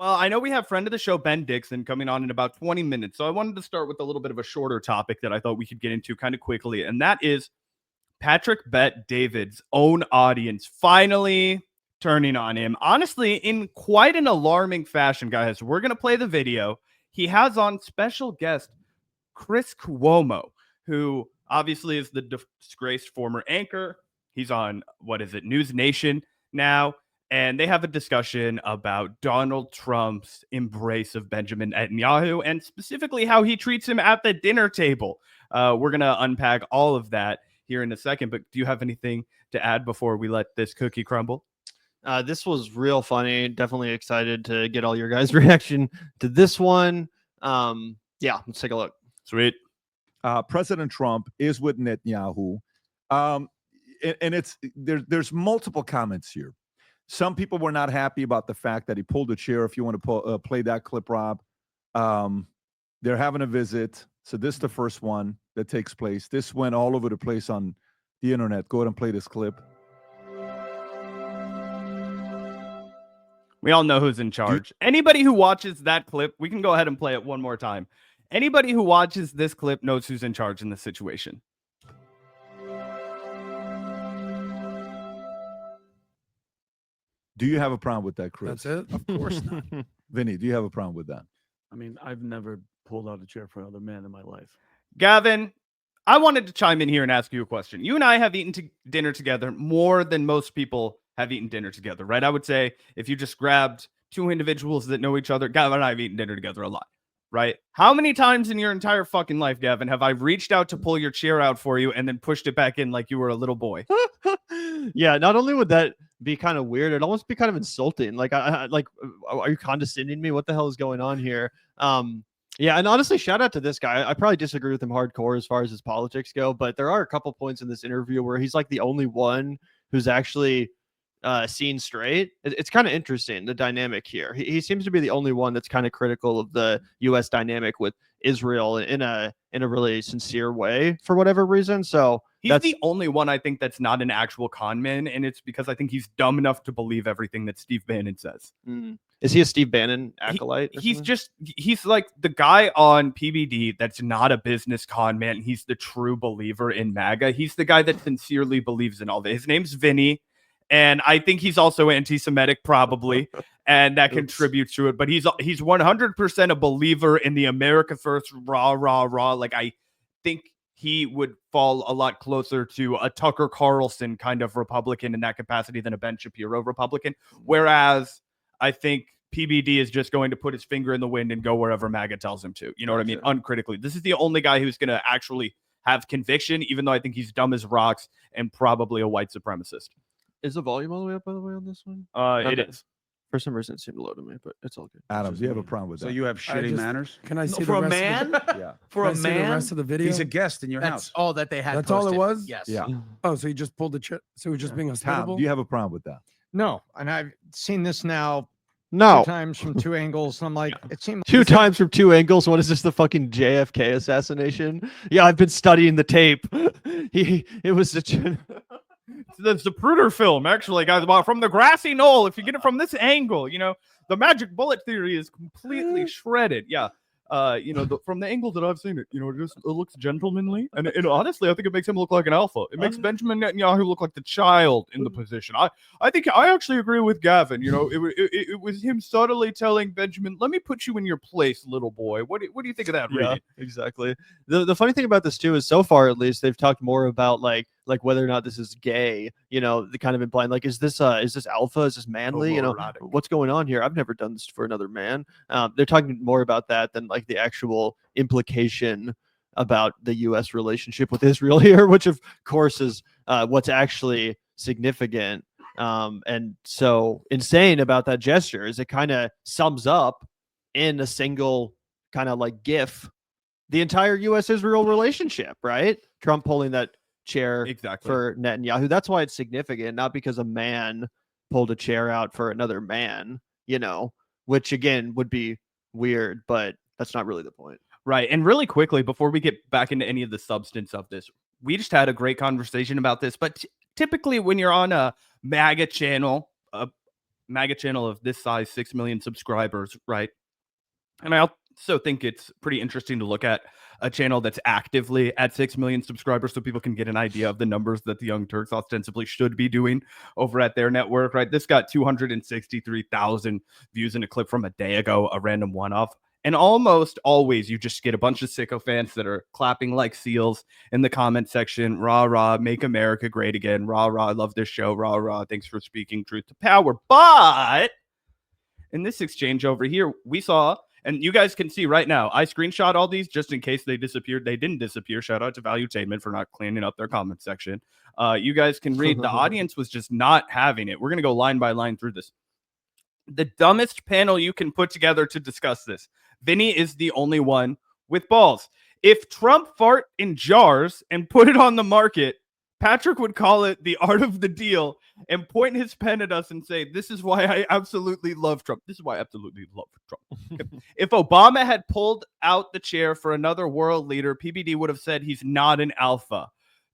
Well, I know we have friend of the show, Ben Dixon, coming on in about 20 minutes. So I wanted to start with a little bit of a shorter topic that I thought we could get into kind of quickly. And that is Patrick Bet David's own audience finally turning on him. Honestly, in quite an alarming fashion, guys. We're going to play the video. He has on special guest Chris Cuomo, who obviously is the disgraced former anchor. He's on, what is it, News Nation now. And they have a discussion about Donald Trump's embrace of Benjamin Netanyahu and specifically how he treats him at the dinner table. We're going to unpack all of that here in a second. But do you have anything to add before we let this cookie crumble? This was real funny. Definitely excited to get all your guys' reaction to this one. Yeah, let's take a look. Sweet. President Trump is with Netanyahu. And there's multiple comments here. Some people were not happy about the fact that he pulled a chair. If you want to play that clip, Rob, they're having a visit. So this is the first one that takes place. This went all over the place on the internet. Go ahead and play this clip. We all know who's in charge. Anybody who watches that clip, we can go ahead and play it one more time. Anybody who watches this clip knows who's in charge in this situation. Do you have a problem with that, Chris? That's it? Of course not. Vinny, do you have a problem with that? I mean, I've never pulled out a chair for another man in my life. Gavin, I wanted to chime in here and ask you a question. You and I have eaten dinner together more than most people have eaten dinner together, right? I would say if you just grabbed two individuals that know each other, Gavin and I have eaten dinner together a lot, right? How many times in your entire fucking life, Gavin, have I reached out to pull your chair out for you and then pushed it back in like you were a little boy? Yeah, not only would that be kind of weird, it'd almost be kind of insulting. Like, are you condescending me? What the hell is going on here? Yeah, and honestly, shout out to this guy. I probably disagree with him hardcore as far as his politics go, but there are a couple points in this interview where he's like the only one who's actually seen straight. It's kind of interesting, the dynamic here. He seems to be the only one that's kind of critical of the U.S. dynamic with Israel in a really sincere way for whatever reason. So he's the only one I think that's not an actual con man, and it's because I think he's dumb enough to believe everything that Steve Bannon says. Is he a Steve Bannon acolyte? He's like the guy on PBD that's not a business con man. He's the true believer in MAGA. He's the guy that sincerely believes in all that. His name's Vinny. And I think he's also anti-Semitic, probably, and that contributes to it. But he's 100% a believer in the America First, rah, rah, rah. Like, I think he would fall a lot closer to a Tucker Carlson kind of Republican in that capacity than a Ben Shapiro Republican. Whereas I think PBD is just going to put his finger in the wind and go wherever MAGA tells him to. You know what I mean? Uncritically. This is the only guy who's going to actually have conviction, even though I think he's dumb as rocks and probably a white supremacist. Is the volume all the way up, by the way, on this one? It is. For some reason, it seemed low to me, but it's all good. Adam, do you have a problem with that? So you have shitty manners? Can I see for the a rest man? Yeah. For a Can I see the man? rest of the video? He's a guest in your That's house. all that they had. That's all it posted. was? Yes. Yeah. Oh, so he just pulled the chair. So he's just being Tom, hospitable? do you have a problem with that? No, and I've seen this now No. 2 times from 2 angles. And I'm like, it seemed Two times from 2 angles. What is this, the fucking JFK assassination? Yeah, I've been studying the tape. It was a... The Zapruder film, actually, guys, about from the grassy knoll. If you get it from this angle, you know, the magic bullet theory is completely shredded. Yeah. From the angle that I've seen it, you know, it looks gentlemanly. And honestly, I think it makes him look like an alpha. It makes Benjamin Netanyahu look like the child in the position. I think I actually agree with Gavin. You know, it was him subtly telling Benjamin, let me put you in your place, little boy. What do you think of that? Yeah, exactly. The funny thing about this too is so far, at least, they've talked more about like whether or not this is gay, you know, the kind of implying like, is this alpha? Is this manly? You know, what's going on here? I've never done this for another man. They're talking more about that than like the actual implication about the U.S. relationship with Israel here, which of course is what's actually significant. And so insane about that gesture is it kind of sums up in a single kind of like GIF the entire U.S.-Israel relationship, right? Trump pulling that chair for Netanyahu. That's why it's significant, not because a man pulled a chair out for another man, you know, which again would be weird, but that's not really the point. Right. And really quickly, before we get back into any of the substance of this, we just had a great conversation about this, but typically when you're on a MAGA channel, MAGA channel of this size, 6 million subscribers, right? And I also think it's pretty interesting to look at a channel that's actively at 6 million subscribers so people can get an idea of the numbers that the Young Turks ostensibly should be doing over at their network, right? This got 263,000 views in a clip from a day ago, a random one-off. And almost always you just get a bunch of sycophants that are clapping like seals in the comment section. Rah, rah, make America great again. Rah, rah, I love this show. Rah, rah, thanks for speaking truth to power. But in this exchange over here, we saw, and you guys can see right now, I screenshot all these just in case they disappeared. They didn't disappear. Shout out to Valuetainment for not cleaning up their comment section. You guys can read. The audience was just not having it. We're going to go line by line through this. The dumbest panel you can put together to discuss this. Vinny is the only one with balls. If Trump fart in jars and put it on the market, Patrick would call it the art of the deal and point his pen at us and say, this is why I absolutely love Trump. This is why I absolutely love Trump. If Obama had pulled out the chair for another world leader, PBD would have said he's not an alpha.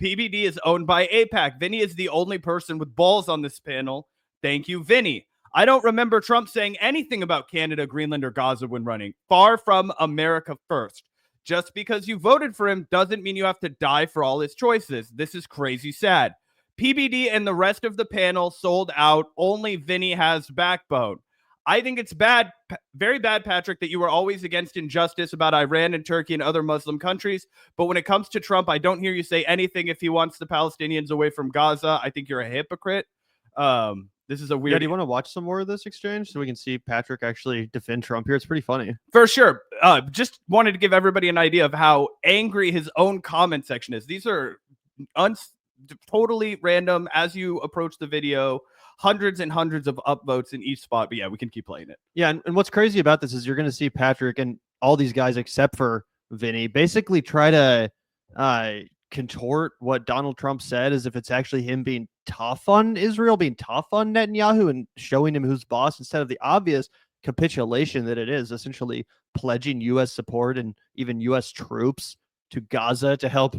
PBD is owned by AIPAC. Vinny is the only person with balls on this panel. Thank you, Vinny. I don't remember Trump saying anything about Canada, Greenland, or Gaza when running. Far from America first. Just because you voted for him doesn't mean you have to die for all his choices. This is crazy sad. PBD and the rest of the panel sold out. Only Vinny has backbone. I think it's bad, very bad, Patrick, that you were always against injustice about Iran and Turkey and other Muslim countries. But when it comes to Trump, I don't hear you say anything if he wants the Palestinians away from Gaza. I think you're a hypocrite. This is a weird. Yeah, do you want to watch some more of this exchange so we can see Patrick actually defend Trump here? It's pretty funny. For sure. Just wanted to give everybody an idea of how angry his own comment section is. These are totally random as you approach the video. Hundreds and hundreds of upvotes in each spot. But yeah, we can keep playing it. Yeah, and what's crazy about this is you're going to see Patrick and all these guys except for Vinny basically try to contort what Donald Trump said as if it's actually him being tough on Israel, being tough on Netanyahu and showing him who's boss instead of the obvious capitulation that it is, essentially pledging U.S. support and even U.S. troops to Gaza to help,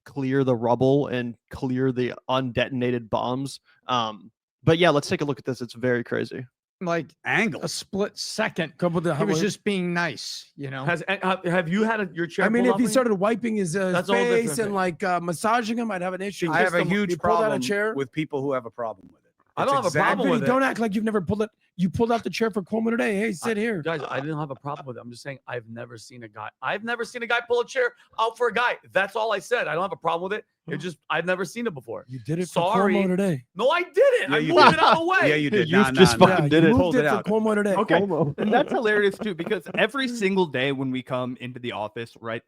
clear the rubble and clear the undetonated bombs. But yeah, let's take a look at this. It's very crazy. Like Angle. a split second. Couple He was just being nice, Have you had your chair? I mean, pulled if off he of you? started wiping his That's all face different, and like massaging him, I'd have an issue. I have a You huge pulled out a problem chair? with people who have a problem with it. I don't have a problem Vinny, with it. don't act like you've never pulled it. You pulled out the chair for Cuomo today. Hey, sit here. Guys, I didn't have a problem with it. I'm just saying I've never seen a guy pull a chair out for a guy. That's all I said. I don't have a problem with it. I've never seen it before. You did it Sorry. for Cuomo today. No, I didn't. Yeah, I you moved did. it out of the way. Yeah, you did. You just fucking did you it. moved Pulled it for out. Cuomo today. Okay. And that's hilarious too, because every single day when we come into the office, right,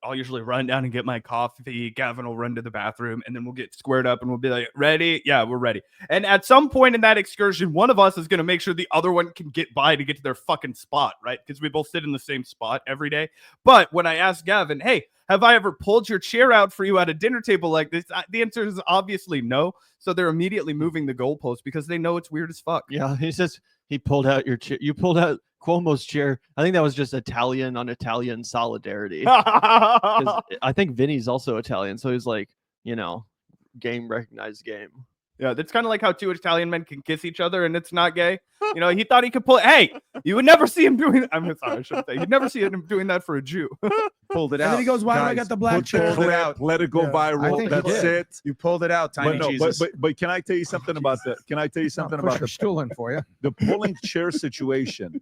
I'll usually run down and get my coffee. Gavin will run to the bathroom and then we'll get squared up and we'll be like, ready? Yeah, we're ready. And at some point in that excursion, one of us is going to make sure the other one can get by to get to their fucking spot, right? Because we both sit in the same spot every day. But when I asked Gavin, hey, have I ever pulled your chair out for you at a dinner table like this? The answer is obviously no. So they're immediately moving the goalpost because they know it's weird as fuck. Yeah, he says he pulled out your chair. You pulled out Cuomo's chair. I think that was just Italian on Italian solidarity. 'Cause I think Vinny's also Italian, so he's like, game recognized game. Yeah, that's kind of like how two Italian men can kiss each other and it's not gay. He thought he could pull. Hey, you would never see him doing. I'm sorry, I shouldn't say. You'd never see him doing that for a Jew. Pulled it And out. then he goes, why do I got the black Put the chair? clip, let it go Yeah. I viral. think he That's did. it. You pulled it out, Tiny But no, Jesus. but can I tell you something about the? Can I tell you something Push about your stool in for you. the pulling chair situation?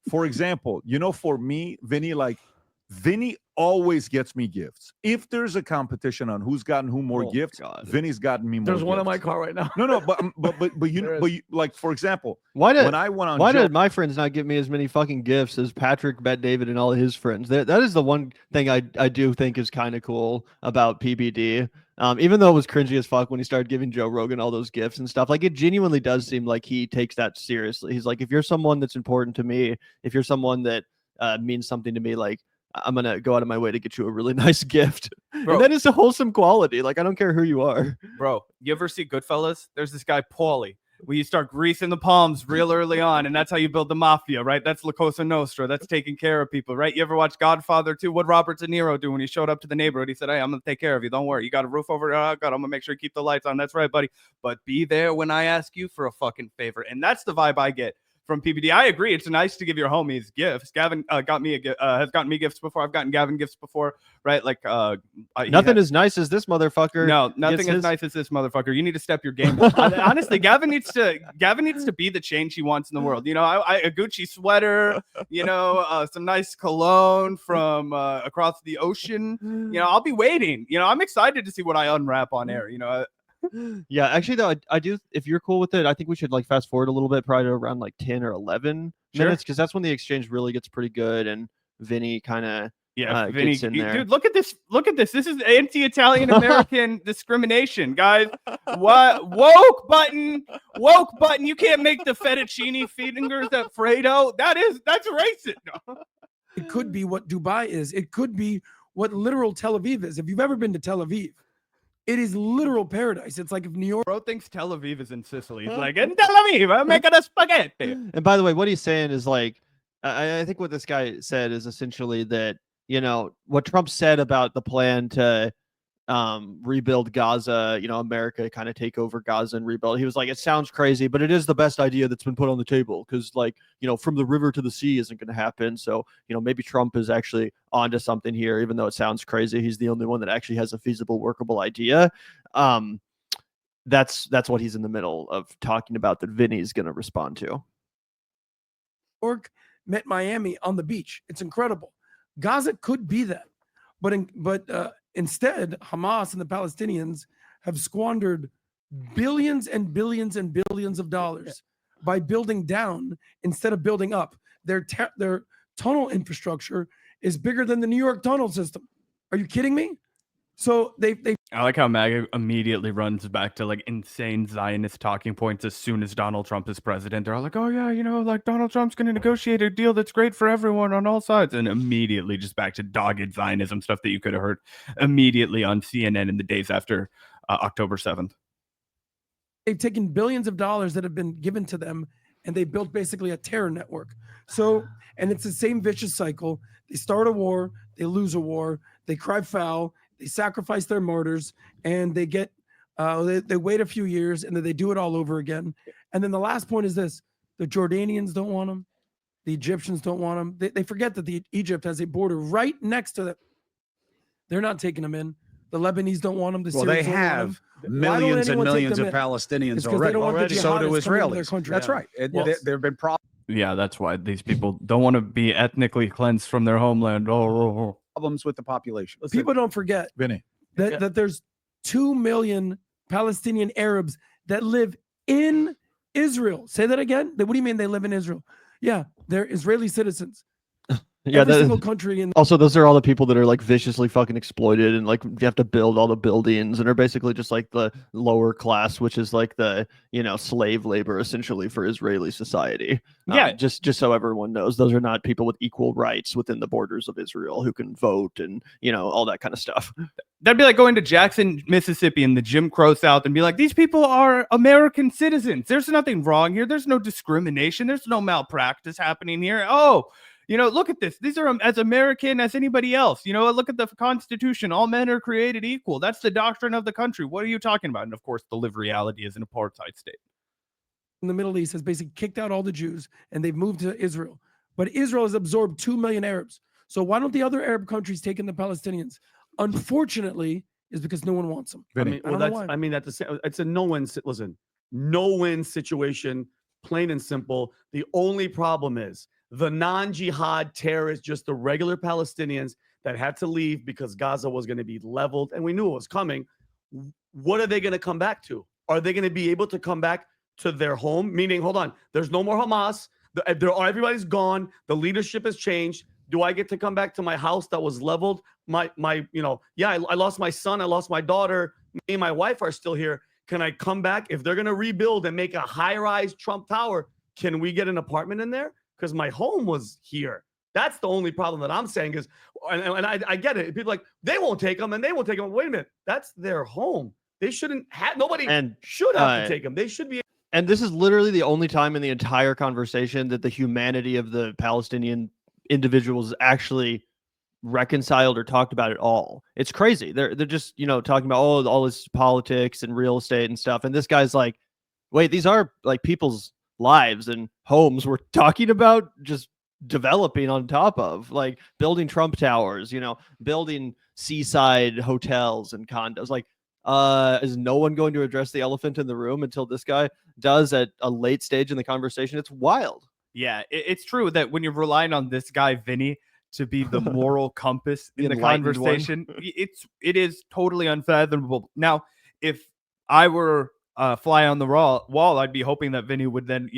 For example, for me, Vinny always gets me gifts. If there's a competition on who's gotten who more Oh, gifts, God. Vinny's gotten me more. There's one in my gifts. car right now. No, but like for example, Why when I went on, Why Joe, did my friends not give me as many fucking gifts as Patrick, Bet David, and all of his friends? That is the one thing I do think is kind of cool about PBD. Even though it was cringy as fuck when he started giving Joe Rogan all those gifts and stuff, like it genuinely does seem like he takes that seriously. He's like, if you're someone that's important to me, if you're someone that means something to me, like I'm gonna go out of my way to get you a really nice gift. Bro. And that is a wholesome quality. Like I don't care who you are. Bro, you ever see Goodfellas? There's this guy, Paulie, where you start greasing the palms real early on, and that's how you build the mafia, right? That's La Cosa Nostra. That's taking care of people, right? You ever watch Godfather 2? What Robert De Niro do when he showed up to the neighborhood? He said, hey, I'm going to take care of you. Don't worry. You got a roof over your head? God, I'm going to make sure you keep the lights on. That's right, buddy. But be there when I ask you for a fucking favor. And that's the vibe I get from PBD. I agree. It's nice to give your homies gifts. Gavin has gotten me gifts before. I've gotten Gavin gifts before, right? Like Nothing as nice as this motherfucker. No, nothing as nice as this motherfucker. You need to step your game up. Honestly, Gavin needs to be the change he wants in the world. You know, a Gucci sweater, you know, some nice cologne from across the ocean. You know, I'll be waiting. You know, I'm excited to see what I unwrap on air. You know. Yeah, actually though, I do. If you're cool with it, I think we should like fast forward a little bit, probably to around like 10 or 11 minutes, because that's when the exchange really gets pretty good, and Vinny kind of Vinny, gets in there. Dude, look at this. This is anti-Italian American discrimination, guys. What woke button? You can't make the fettuccine fingers at Fredo. That's racist. No. It could be what Dubai is. It could be what literal Tel Aviv is. If you've ever been to Tel Aviv, it is literal paradise. It's like if New York. Bro thinks Tel Aviv is in Sicily. He's like, in Tel Aviv, I'm making a spaghetti. And by the way, what he's saying is like, I think what this guy said is essentially that, you know, what Trump said about the plan to rebuild Gaza, you know, America kind of take over Gaza and rebuild. He was like, it sounds crazy, but it is the best idea that's been put on the table, because, like, you know, from the river to the sea isn't going to happen. So, you know, maybe Trump is actually onto something here, even though it sounds crazy. He's the only one that actually has a feasible, workable idea. That's what he's in the middle of talking about that Vinny's going to respond to. York met Miami on the beach. It's incredible. Gaza could be that, but instead, Hamas and the Palestinians have squandered billions and billions and billions of dollars by building down instead of building up. Their tunnel infrastructure is bigger than the New York tunnel system. Are you kidding me? So they I like how MAGA immediately runs back to like insane Zionist talking points as soon as Donald Trump is president. They're all like, oh yeah, you know, like Donald Trump's going to negotiate a deal that's great for everyone on all sides. And immediately just back to dogged Zionism stuff that you could have heard immediately on CNN in the days after October 7th. They've taken billions of dollars that have been given to them, and they built basically a terror network. So, and it's the same vicious cycle. They start a war, they lose a war, they cry foul, they sacrifice their martyrs, and they get they wait a few years, and then they do it all over again. And then the last point is this: the Jordanians don't want them, the Egyptians don't want them. They forget that Egypt has a border right next to them. They're not taking them in. The Lebanese don't want them. The Syrians they don't want have them. millions and millions of Palestinians already. So do Israelis. That's right. There have been problems. Yeah, that's why these people don't want to be ethnically cleansed from their homeland. Problems with the population. People don't forget, Vinny, that there's 2 million Palestinian Arabs that live in Israel. Say that again. What do you mean they live in Israel? Yeah, they're Israeli citizens. Yeah, every single country in. Also, those are all the people that are like viciously fucking exploited, and like you have to build all the buildings, and are basically just like the lower class, which is like the, you know, slave labor essentially for Israeli society. Yeah, just so everyone knows, those are not people with equal rights within the borders of Israel who can vote and, you know, all that kind of stuff. That'd be like going to Jackson, Mississippi in the Jim Crow South and be like, these people are American citizens. There's nothing wrong here. There's no discrimination. There's no malpractice happening here. Oh, you know, look at this. These are as American as anybody else. You know, look at the Constitution. All men are created equal. That's the doctrine of the country. What are you talking about? And of course, the live reality is an apartheid state. In the Middle East has basically kicked out all the Jews, and they've moved to Israel. But Israel has absorbed 2 million Arabs. So why don't the other Arab countries take in the Palestinians? Unfortunately, is because no one wants them. Vinny. It's a no-win situation, plain and simple. The only problem is the non-jihad terrorists, just the regular Palestinians that had to leave because Gaza was going to be leveled, and we knew it was coming. What are they going to come back to? Are they going to be able to come back to their home? Meaning, hold on, there's no more Hamas. Everybody's gone. The leadership has changed. Do I get to come back to my house that was leveled? I lost my son. I lost my daughter. Me and my wife are still here. Can I come back? If they're going to rebuild and make a high-rise Trump Tower, can we get an apartment in there? Because my home was here. That's the only problem that I'm saying is, and I get it. People are like, they won't take them and they won't take them. Wait a minute. That's their home. They shouldn't have, nobody should have to take them. They should be. And this is literally the only time in the entire conversation that the humanity of the Palestinian individuals actually reconciled or talked about it all. It's crazy. They're just, talking about all this politics and real estate and stuff. And this guy's like, wait, these are like people's lives and homes we're talking about just developing on top of, like building Trump Towers, building seaside hotels and condos. Like, is no one going to address the elephant in the room until this guy does at a late stage in the conversation? It's wild. Yeah, it's true that when you're relying on this guy, Vinny, to be the moral compass in the conversation, it is totally unfathomable. Now, if I were fly on the wall, I'd be hoping that Vinny would then,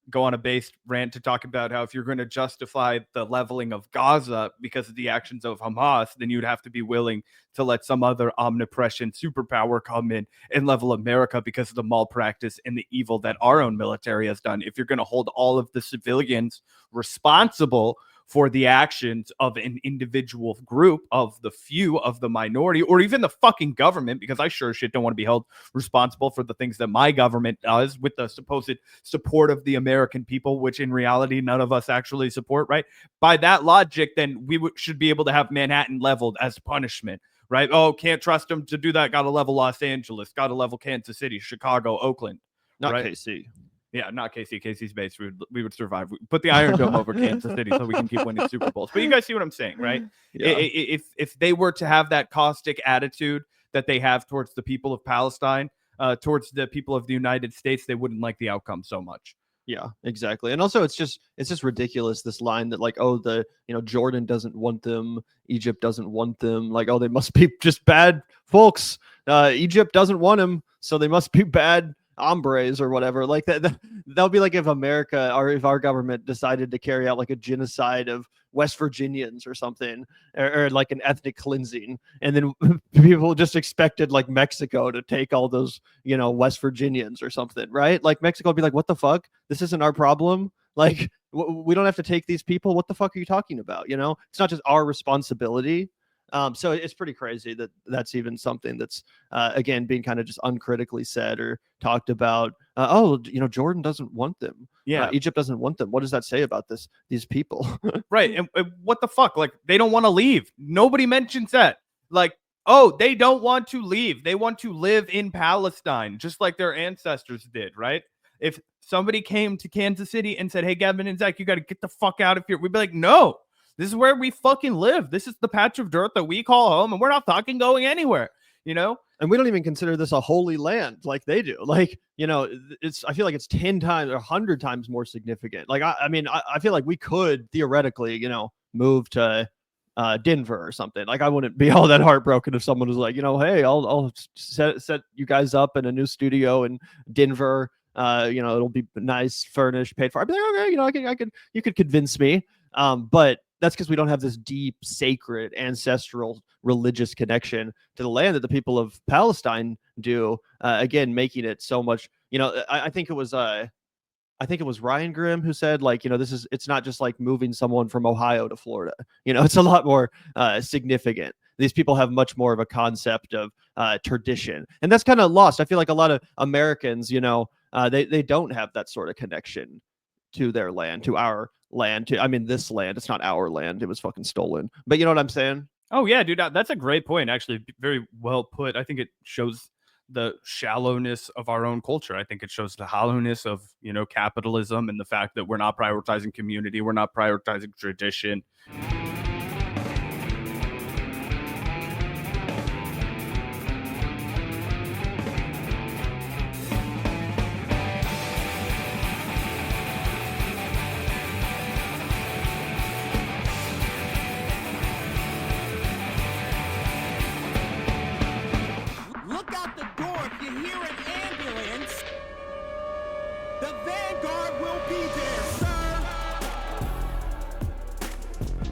go on a based rant to talk about how if you're going to justify the leveling of Gaza because of the actions of Hamas, then you'd have to be willing to let some other omnipresent superpower come in and level America because of the malpractice and the evil that our own military has done. If you're going to hold all of the civilians responsible for the actions of an individual group, of the few, of the minority, or even the fucking government, because I sure shit don't want to be held responsible for the things that my government does with the supposed support of the American people, which in reality none of us actually support, right? By that logic, then we should be able to have Manhattan leveled as punishment, right? Oh, can't trust them to do that. Got to level Los Angeles. Got to level Kansas City, Chicago, Oakland. Not right? KC. Yeah, not KC. KC's base. We would survive. We put the Iron Dome over Kansas City so we can keep winning Super Bowls. But you guys see what I'm saying, right? Yeah. If they were to have that caustic attitude that they have towards the people of Palestine, towards the people of the United States, they wouldn't like the outcome so much. Yeah, exactly. And also it's just ridiculous, this line that like, oh, Jordan doesn't want them, Egypt doesn't want them, like, oh, they must be just bad folks. Egypt doesn't want them, so they must be bad hombres or whatever. Like that would be like if America or if our government decided to carry out like a genocide of West Virginians or something, or like an ethnic cleansing, and then people just expected like Mexico to take all those West Virginians or something, right? Like Mexico would be like, what the fuck, this isn't our problem, like we don't have to take these people, what the fuck are you talking about? It's not just our responsibility. So it's pretty crazy that that's even something that's, again, being kind of just uncritically said or talked about. Jordan doesn't want them. Yeah. Egypt doesn't want them. What does that say about these people? Right. And what the fuck? Like, they don't want to leave. Nobody mentions that. Like, oh, they don't want to leave. They want to live in Palestine, just like their ancestors did, right? If somebody came to Kansas City and said, hey, Gavin and Zach, you got to get the fuck out of here, we'd be like, no. This is where we fucking live. This is the patch of dirt that we call home, and we're not fucking going anywhere, And we don't even consider this a holy land like they do. Like, I feel like it's 10 times or 100 times more significant. Like, I feel like we could theoretically, move to Denver or something. Like, I wouldn't be all that heartbroken if someone was like, hey, I'll set you guys up in a new studio in Denver. It'll be nice, furnished, paid for. I'd be like, okay, you could convince me. But that's because we don't have this deep, sacred, ancestral, religious connection to the land that the people of Palestine do. Again, making it so much. I think it was Ryan Grimm who said, like, it's not just like moving someone from Ohio to Florida. It's a lot more significant. These people have much more of a concept of tradition, and that's kind of lost. I feel like a lot of Americans, they don't have that sort of connection to their land, to our land, this land. It's not our land. It was fucking stolen. But you know what I'm saying? Oh, yeah, dude. That's a great point. Actually, very well put. I think it shows the shallowness of our own culture. I think it shows the hollowness of, capitalism and the fact that we're not prioritizing community. We're not prioritizing tradition. The Vanguard will be there, sir.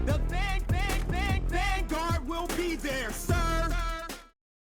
The Vanguard will be there, sir.